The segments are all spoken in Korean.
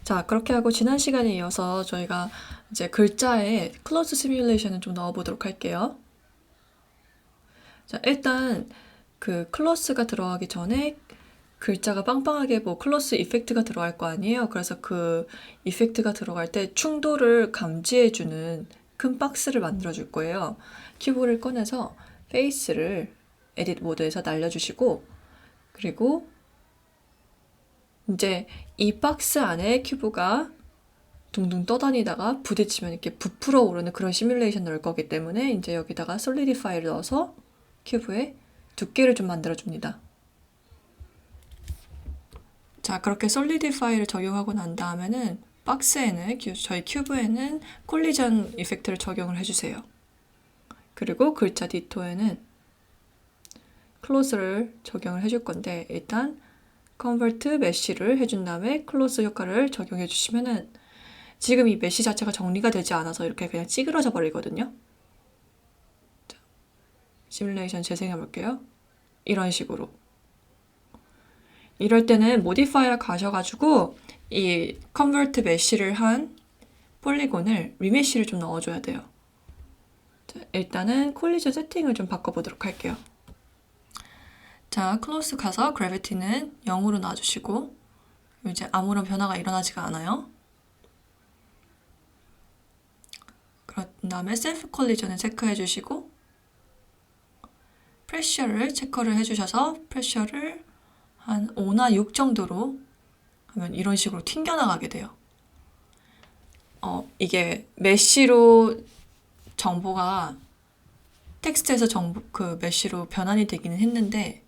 자, 그렇게 하고 지난 시간에 이어서 저희가 이제 글자에 클로즈 시뮬레이션을 좀 넣어보도록 할게요. 자, 일단 그 클로스가 들어가기 전에 글자가 빵빵하게 뭐 클로스 이펙트가 들어갈 거 아니에요. 그래서 그 이펙트가 들어갈 때 충돌을 감지해주는 큰 박스를 만들어 줄 거예요. 큐브를 꺼내서 페이스를 에딧 모드에서 날려주시고, 그리고 이제 이 박스 안에 큐브가 둥둥 떠다니다가 부딪히면 이렇게 부풀어 오르는 그런 시뮬레이션 넣을 거기 때문에 이제 여기다가 솔리디파이를 넣어서 큐브에 두께를 좀 만들어 줍니다. 자, 그렇게 솔리디파이를 적용하고 난 다음에는 박스에는, 저희 큐브에는 콜리전 이펙트를 적용을 해주세요. 그리고 글자 디토에는 클로즈를 적용을 해줄 건데, 일단 컨버트 메쉬를 해준 다음에 클로즈 효과를 적용해 주시면은 지금 이 메쉬 자체가 정리가 되지 않아서 이렇게 그냥 찌그러져 버리거든요. 자, 시뮬레이션 재생해 볼게요. 이런 식으로. 이럴 때는 모디파이어 가셔가지고 이 컨버트 메쉬를 한 폴리곤을 리메쉬를 좀 넣어줘야 돼요. 자, 일단은 콜리전 세팅을 좀 바꿔보도록 할게요. 자, 클로스 가서 그래비티는 0으로 놔주시고 이제 아무런 변화가 일어나지가 않아요. 그런 다음에 셀프 콜리전을 체크해 주시고 프레셔를 체크를 해주셔서 프레셔를 한 5나 6 정도로 하면 이런 식으로 튕겨나가게 돼요. 이게 메쉬로 정보가 텍스트에서 그 메쉬로 변환이 되기는 했는데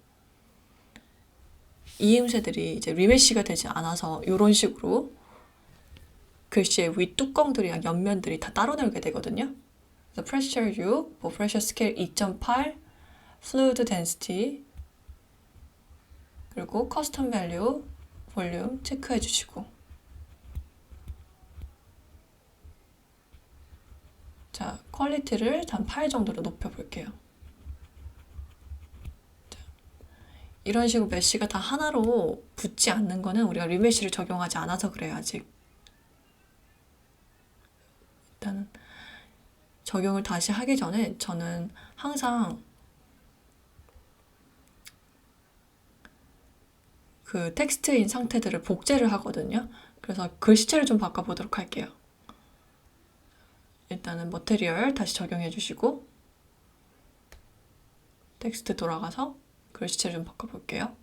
이음새들이 이제 리메쉬가 되지 않아서 이런 식으로 글씨의 위 뚜껑들이랑 옆면들이 다 따로 놀게 되거든요. 그래서 프레셔 6, 뭐 프레셔 스케일 2.8, 플루이드 덴시티, 그리고 커스텀 밸류, 볼륨 체크해 주시고, 자, 퀄리티를 한 8 정도로 높여 볼게요. 이런 식으로 메쉬가 다 하나로 붙지 않는 거는 우리가 리메쉬를 적용하지 않아서 그래요, 아직. 일단은 적용을 다시 하기 전에 저는 항상 그 텍스트인 상태들을 복제를 하거든요. 그래서 글씨체를 좀 바꿔보도록 할게요. 일단은 머테리얼 다시 적용해 주시고 텍스트 돌아가서 글씨체를 좀 바꿔볼게요.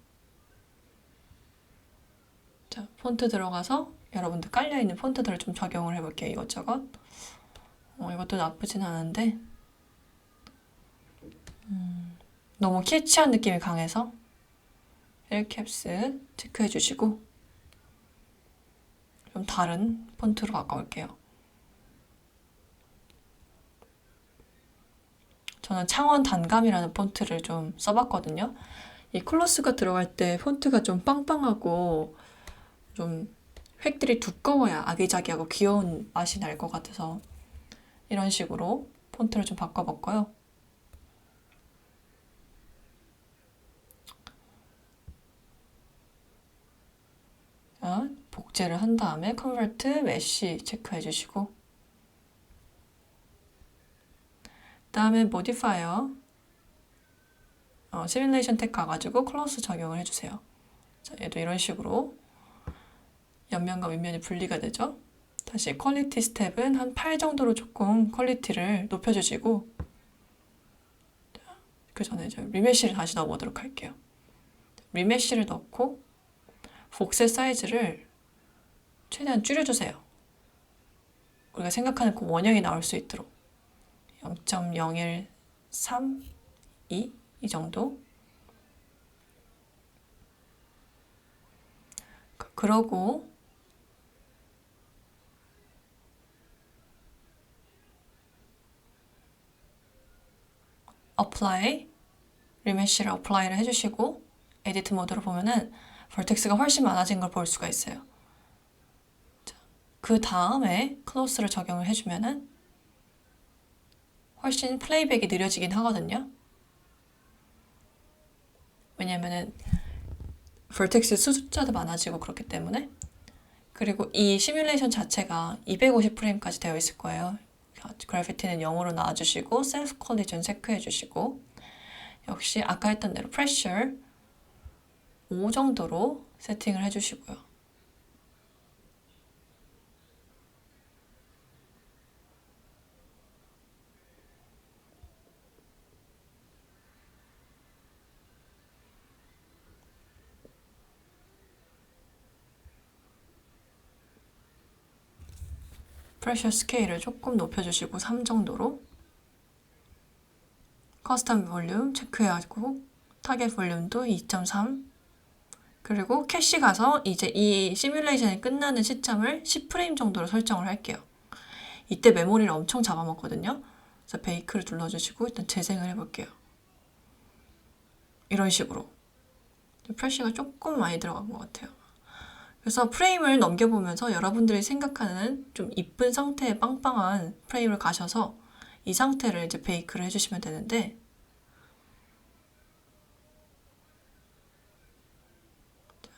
자, 폰트 들어가서 여러분들 깔려있는 폰트들을 좀 적용을 해볼게요. 이것저것. 이것도 나쁘진 않은데 너무 캐치한 느낌이 강해서 헬캡스 체크해 주시고 좀 다른 폰트로 바꿔볼게요. 저는 창원 단감이라는 폰트를 좀 써봤거든요. 이 클로스가 들어갈 때 폰트가 좀 빵빵하고 좀 획들이 두꺼워야 아기자기하고 귀여운 맛이 날 것 같아서 이런 식으로 폰트를 좀 바꿔봤고요. 자, 복제를 한 다음에 컨버트 메쉬 체크해 주시고 다음에 모디파이어 시뮬레이션 텍 가가지고 클로스 적용을 해주세요. 자, 얘도 이런 식으로 옆면과 윗면이 분리가 되죠. 다시 퀄리티 스텝은 한 8 정도로 조금 퀄리티를 높여주시고 그 전에 이제 리메쉬를 다시 넣어보도록 할게요. 리메쉬를 넣고 복세 사이즈를 최대한 줄여주세요. 우리가 생각하는 그 원형이 나올 수 있도록 0.0132 이 정도. 그러고 apply, 리메쉬를 apply를 해주시고 에디트 모드로 보면은 벌텍스가 훨씬 많아진 걸 볼 수가 있어요. 자, 그 다음에 클로스를 적용을 해주면은 훨씬 플레이백이 느려지긴 하거든요. 왜냐면은 벌텍스 숫자도 많아지고 그렇기 때문에 그리고 이 시뮬레이션 자체가 250프레임까지 되어 있을 거예요. 그래피티는 0으로 놔주시고 셀프 콜리전 체크해 주시고 역시 아까 했던 대로 프레셔 5 정도로 세팅을 해주시고요. 프레셔 스케일을 조금 높여주시고 3 정도로 커스텀 볼륨 체크해가지고 타겟 볼륨도 2.3 그리고 캐시 가서 이제 이 시뮬레이션이 끝나는 시점을 10프레임 정도로 설정을 할게요. 이때 메모리를 엄청 잡아먹거든요. 그래서 베이크를 눌러주시고 일단 재생을 해볼게요. 이런 식으로 프레쉬가 조금 많이 들어간 것 같아요. 그래서 프레임을 넘겨보면서 여러분들이 생각하는 좀 이쁜 상태의 빵빵한 프레임을 가셔서 이 상태를 이제 베이크를 해주시면 되는데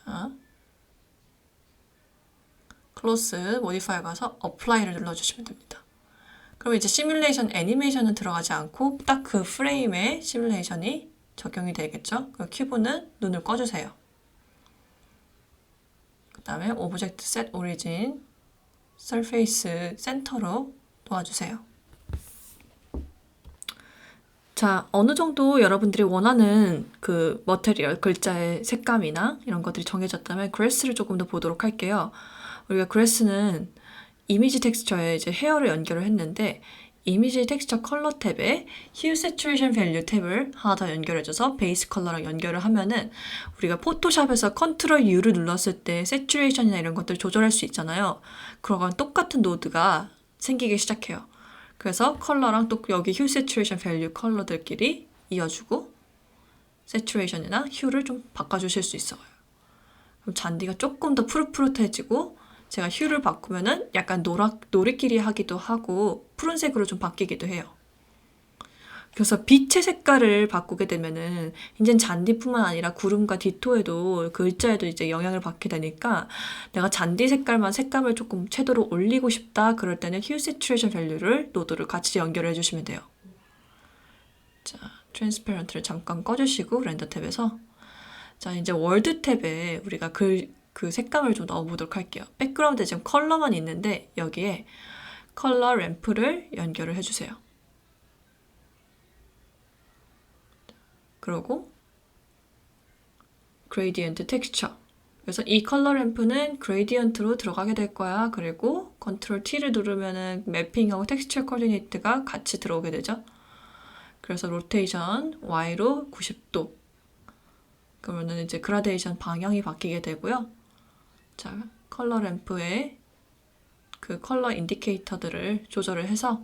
자, 클로스 모디파이어 가서 어플라이를 눌러주시면 됩니다. 그럼 이제 시뮬레이션 애니메이션은 들어가지 않고 딱 그 프레임에 시뮬레이션이 적용이 되겠죠. 그 큐브는 눈을 꺼주세요. 그 다음에 오브젝트 셋 오리진 서페이스 센터로 놓아주세요. 자, 어느 정도 여러분들이 원하는 그 머테리얼, 글자의 색감이나 이런 것들이 정해졌다면 그래스를 조금 더 보도록 할게요. 우리가 그래스는 이미지 텍스처에 이제 헤어를 연결을 했는데 이미지 텍스처 컬러 탭에 Hue Saturation Value 탭을 하나 더 연결해줘서 베이스 컬러랑 연결을 하면은 우리가 포토샵에서 컨트롤 U를 눌렀을 때 세츄레이션이나 이런 것들 조절할 수 있잖아요. 그거랑 똑같은 노드가 생기기 시작해요. 그래서 컬러랑 또 여기 Hue Saturation Value 컬러들끼리 이어주고 세츄레이션이나 Hue를 좀 바꿔주실 수 있어요. 그럼 잔디가 조금 더 푸릇푸릇해지고 제가 휴를 바꾸면은 약간 노리끼리 하기도 하고 푸른색으로 좀 바뀌기도 해요. 그래서 빛의 색깔을 바꾸게 되면은 이젠 잔디뿐만 아니라 구름과 디토에도 글자에도 이제 영향을 받게 되니까 내가 잔디 색깔만 색감을 조금 채도로 올리고 싶다 그럴 때는 Hue Saturation Value를 노드를 같이 연결해 주시면 돼요. 자, 트랜스페런트를 잠깐 꺼주시고 렌더 탭에서 자, 이제 월드 탭에 우리가 그 색감을 좀 넣어보도록 할게요. 백그라운드에 지금 컬러만 있는데 여기에 컬러 램프를 연결을 해주세요. 그리고 그레이디언트 텍스처. 그래서 이 컬러 램프는 그레이디언트로 들어가게 될 거야. 그리고 컨트롤 T를 누르면은 매핑하고 텍스처 코디네이트가 같이 들어오게 되죠. 그래서 로테이션 Y로 90도. 그러면은 이제 그라데이션 방향이 바뀌게 되고요. 자, 컬러 램프에 그 컬러 인디케이터들을 조절을 해서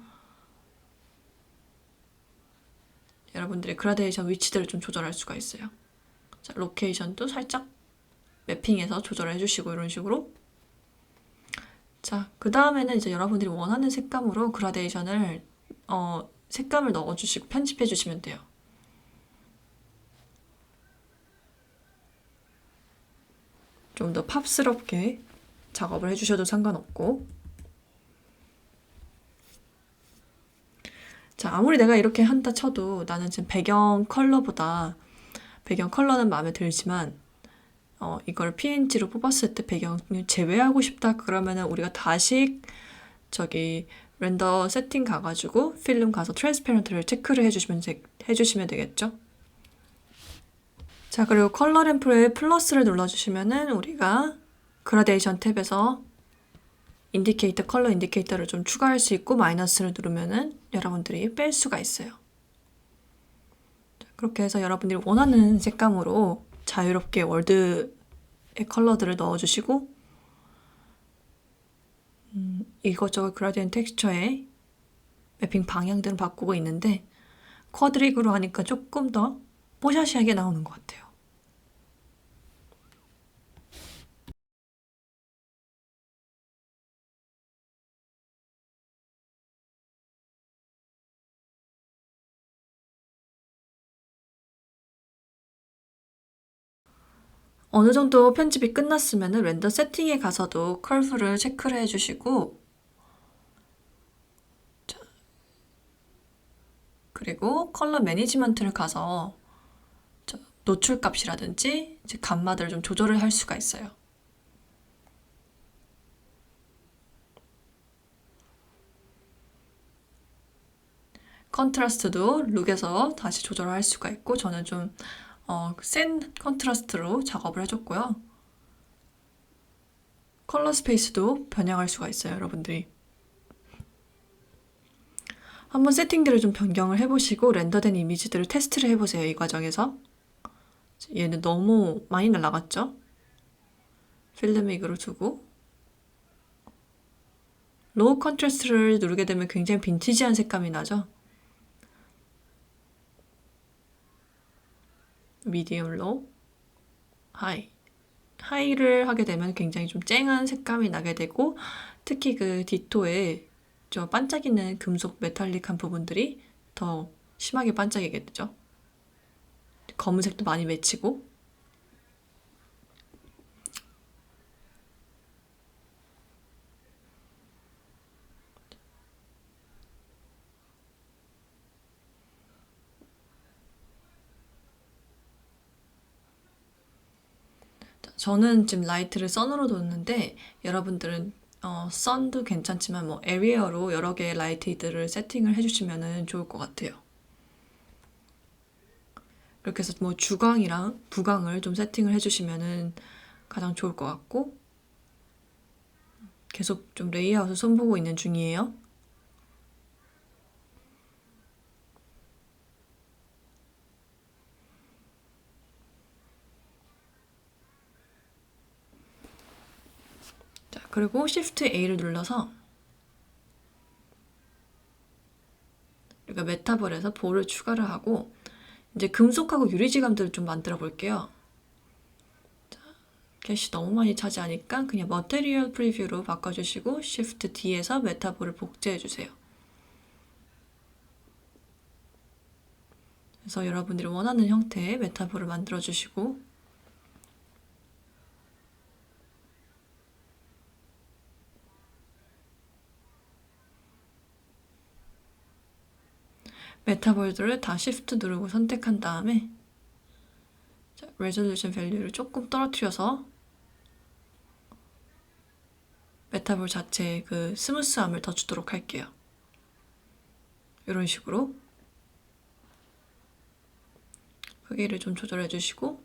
여러분들의 그라데이션 위치들을 좀 조절할 수가 있어요. 자, 로케이션도 살짝 매핑해서 조절을 해주시고 이런 식으로. 자, 그 다음에는 이제 여러분들이 원하는 색감으로 그라데이션을 색감을 넣어주시고 편집해 주시면 돼요. 좀 더 팝스럽게 작업을 해주셔도 상관없고. 자, 아무리 내가 이렇게 한다 쳐도 나는 지금 배경 컬러는 마음에 들지만 이걸 PNG로 뽑았을 때 배경을 제외하고 싶다 그러면은 우리가 다시 저기 렌더 세팅 가가지고 필름 가서 트랜스페런트를 체크를 해주시면 되겠죠. 자, 그리고 컬러 램프에 플러스를 눌러주시면은 우리가 그라데이션 탭에서 컬러 인디케이터를 좀 추가할 수 있고 마이너스를 누르면은 여러분들이 뺄 수가 있어요. 그렇게 해서 여러분들이 원하는 색감으로 자유롭게 월드의 컬러들을 넣어주시고 이것저것 그라디언트 텍스처에 매핑 방향들은 바꾸고 있는데 쿼드릭으로 하니까 조금 더 뽀샤시하게 나오는 것 같아요. 어느 정도 편집이 끝났으면 렌더 세팅에 가서도 커브를 체크를 해주시고, 자, 그리고 컬러 매니지먼트를 가서 노출 값이라든지 이제 감마들을 좀 조절을 할 수가 있어요. 컨트라스트도 룩에서 다시 조절을 할 수가 있고, 저는 좀 센 컨트라스트로 작업을 해줬고요. 컬러 스페이스도 변형할 수가 있어요, 여러분들이. 한번 세팅들을 좀 변경을 해보시고 렌더된 이미지들을 테스트를 해보세요, 이 과정에서. 얘는 너무 많이 날아갔죠? 필드믹으로 두고 로우 컨트라스트를 누르게 되면 굉장히 빈티지한 색감이 나죠? 미디엄 로우, 하이. 하이를 하게 되면 굉장히 좀 쨍한 색감이 나게 되고, 특히 그 디토에 저 반짝이는 금속 메탈릭한 부분들이 더 심하게 반짝이게 되죠. 검은색도 많이 맺히고. 저는 지금 라이트를 선으로 뒀는데, 여러분들은 선도 괜찮지만 뭐 에리어로 여러 개의 라이트들을 세팅을 해주시면 좋을 것 같아요. 그렇게 해서 뭐 주광이랑 부광을 좀 세팅을 해주시면 가장 좋을 것 같고, 계속 좀 레이아웃을 손보고 있는 중이에요. 자, 그리고 Shift A를 눌러서 우리가 메타볼에서 볼을 추가를 하고, 이제 금속하고 유리지감들을 좀 만들어 볼게요. 자, 캐시 너무 많이 차지하니까 그냥 머테리얼 프리뷰로 바꿔주시고 Shift D에서 메타볼을 복제해 주세요. 그래서 여러분들이 원하는 형태의 메타볼을 만들어 주시고, 메타볼들을 다 Shift 누르고 선택한 다음에 레졸루션 밸류를 조금 떨어뜨려서 메타볼 자체의 그 스무스함을 더 주도록 할게요. 이런 식으로 크기를 좀 조절해 주시고,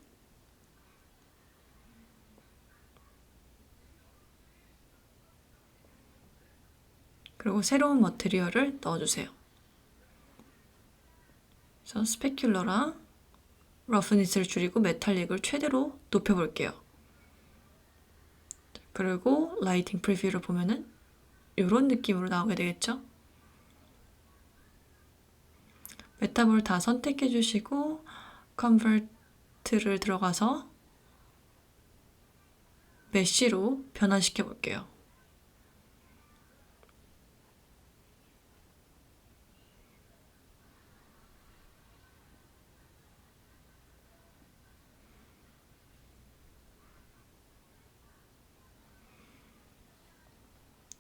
그리고 새로운 머티리얼을 넣어주세요. 그래서 스페큘러랑 러프니스를 줄이고 메탈릭을 최대로 높여볼게요. 그리고 라이팅 프리뷰를 보면은 이런 느낌으로 나오게 되겠죠? 메타볼 다 선택해 주시고 컨버트를 들어가서 메쉬로 변환시켜 볼게요.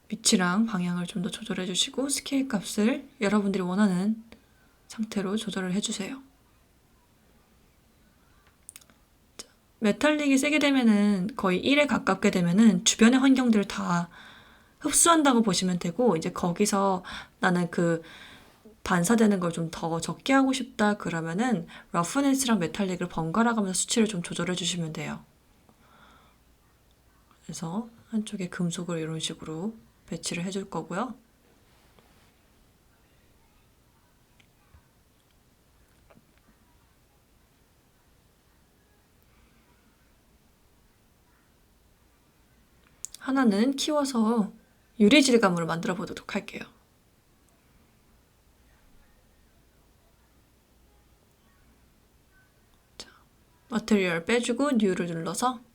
위치랑 방향을 좀 더 조절해 주시고 스케일 값을 여러분들이 원하는 상태로 조절을 해주세요. 메탈릭이 세게 되면은 거의 1에 가깝게 되면은 주변의 환경들을 다 흡수한다고 보시면 되고, 이제 거기서 나는 그 반사되는 걸 좀 더 적게 하고 싶다 그러면은 러프니스랑 메탈릭을 번갈아 가면서 수치를 좀 조절해 주시면 돼요. 그래서 한쪽에 금속을 이런 식으로 배치를 해줄 거고요. 하나는 키워서 유리 질감으로 만들어 보도록 할게요. 자, 머티리얼 빼주고 New를 눌러서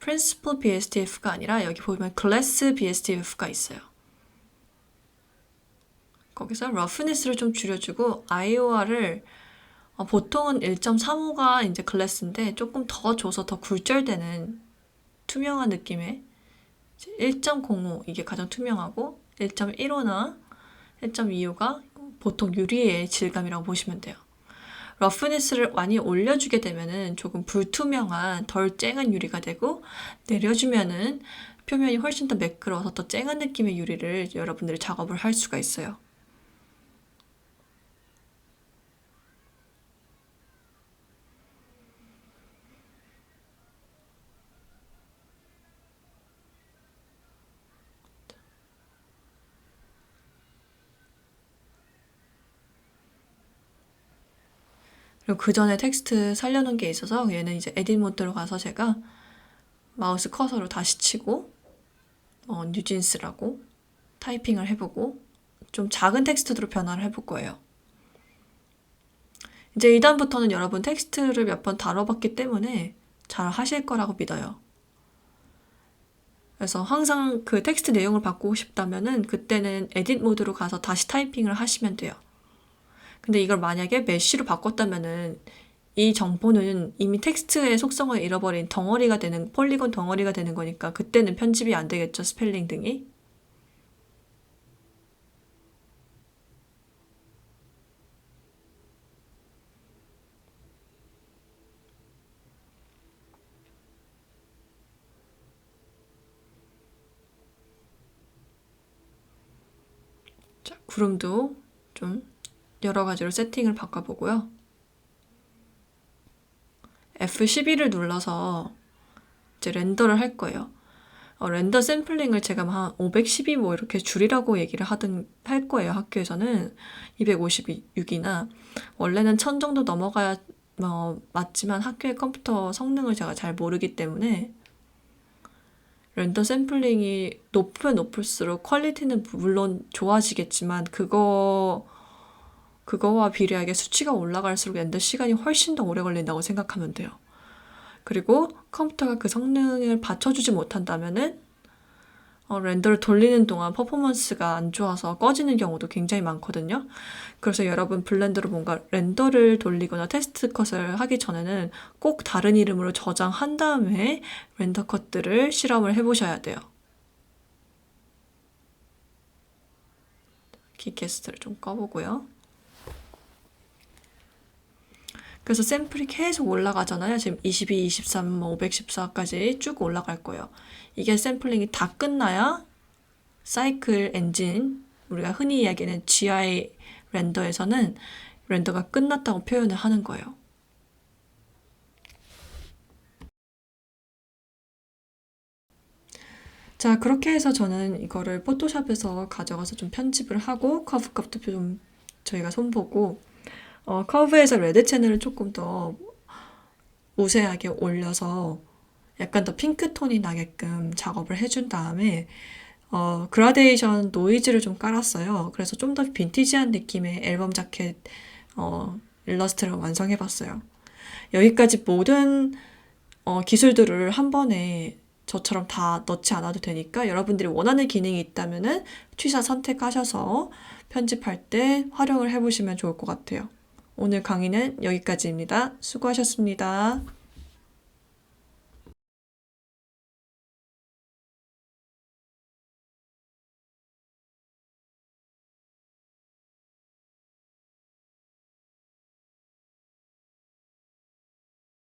Principal BSDF가 아니라 여기 보면 Class BSDF가 있어요. 거기서 러프니스를 좀 줄여주고 IOR을 보통은 1.35가 이제 글래스인데 조금 더 줘서 더 굴절되는 투명한 느낌의 1.05 이게 가장 투명하고 1.15나 1.25가 보통 유리의 질감이라고 보시면 돼요. 러프니스를 많이 올려주게 되면은 조금 불투명한 덜 쨍한 유리가 되고 내려주면은 표면이 훨씬 더 매끄러워서 더 쨍한 느낌의 유리를 여러분들이 작업을 할 수가 있어요. 그리고 그 전에 텍스트 살려놓은 게 있어서 얘는 이제 에딧 모드로 가서 제가 마우스 커서로 다시 치고 뉴진스라고 타이핑을 해보고 좀 작은 텍스트로 변화를 해볼 거예요. 이제 이단부터는 여러분 텍스트를 몇 번 다뤄봤기 때문에 잘 하실 거라고 믿어요. 그래서 항상 그 텍스트 내용을 바꾸고 싶다면은 그때는 에딧 모드로 가서 다시 타이핑을 하시면 돼요. 근데 이걸 만약에 메쉬로 바꿨다면은 이 정보는 이미 텍스트의 속성을 잃어버린 덩어리가 되는, 폴리곤 덩어리가 되는 거니까 그때는 편집이 안 되겠죠, 스펠링 등이. 자, 구름도 좀 여러 가지로 세팅을 바꿔보고요. F12를 눌러서 이제 렌더를 할 거예요. 렌더 샘플링을 제가 한 512 뭐 이렇게 줄이라고 얘기를 할 거예요. 학교에서는 256이나 원래는 1000 정도 넘어가야 맞지만 학교의 컴퓨터 성능을 제가 잘 모르기 때문에 렌더 샘플링이 높으면 높을수록 퀄리티는 물론 좋아지겠지만 그거와 비례하게 수치가 올라갈수록 렌더 시간이 훨씬 더 오래 걸린다고 생각하면 돼요. 그리고 컴퓨터가 그 성능을 받쳐주지 못한다면은 렌더를 돌리는 동안 퍼포먼스가 안 좋아서 꺼지는 경우도 굉장히 많거든요. 그래서 여러분 블렌더로 뭔가 렌더를 돌리거나 테스트 컷을 하기 전에는 꼭 다른 이름으로 저장한 다음에 렌더 컷들을 실험을 해보셔야 돼요. 키캐스트를 좀 꺼보고요. 그래서 샘플이 계속 올라가잖아요. 지금 22, 23, 514까지 쭉 올라갈 거예요. 이게 샘플링이 다 끝나야 사이클 엔진, 우리가 흔히 이야기하는 GI 렌더에서는 렌더가 끝났다고 표현을 하는 거예요. 자, 그렇게 해서 저는 이거를 포토샵에서 가져가서 좀 편집을 하고 커브 값도 좀 저희가 손보고 커브에서 레드 채널을 조금 더 우세하게 올려서 약간 더 핑크톤이 나게끔 작업을 해준 다음에 그라데이션 노이즈를 좀 깔았어요. 그래서 좀 더 빈티지한 느낌의 앨범 자켓 일러스트를 완성해봤어요. 여기까지 모든 기술들을 한 번에 저처럼 다 넣지 않아도 되니까 여러분들이 원하는 기능이 있다면은 취사 선택하셔서 편집할 때 활용을 해보시면 좋을 것 같아요. 오늘 강의는 여기까지입니다. 수고하셨습니다.